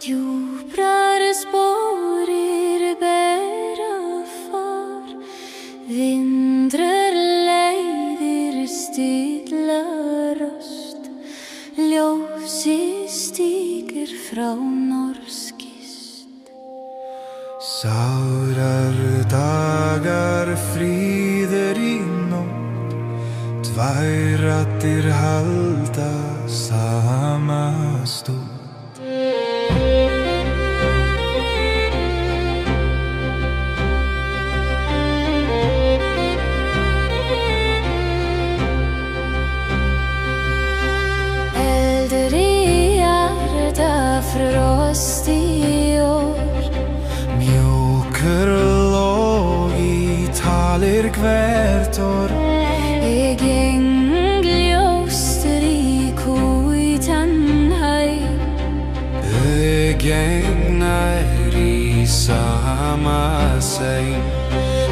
Djuprare spårir bæra far, vindrar leiðir stilla röst, ljósi stígur frá norskist. Sárar dagar, fríður í nótt, tvær raddir halda sama stótt. Eldur í hjarta, frost í år, Mjúkur lóg í talir hvert orð. Ég geng ljóstur í hvítan haug, Gegnar í sama sæng.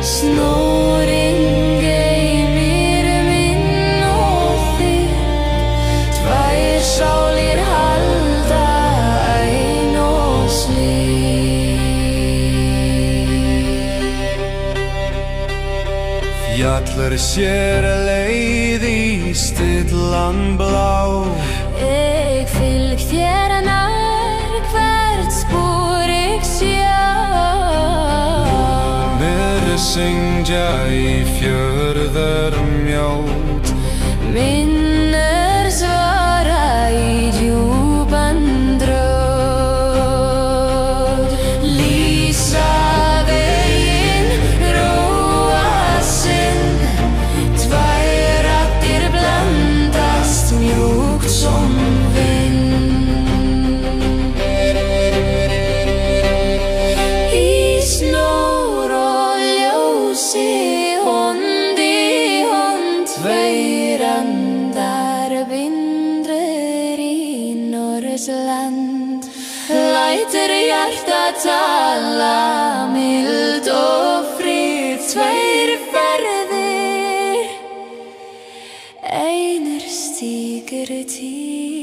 Snoring geymir minn og þitt, tvær sálir halda ein og slík. Fjallar sér leið í stillan blá. Ég fylg þér nær hvert spor ég sjá. Syngja í fjörðar mjót, Minnir svara í djúpan drót. Lýsa veginn, róa sinn, tvær raddir blandast mjúkt som vind. Í snór og ljósi, hond í hond, tveir andar bindrir í Norðurland. Lætur hjarta tala mild og frið, tveir ferðir, einur stígur tíð.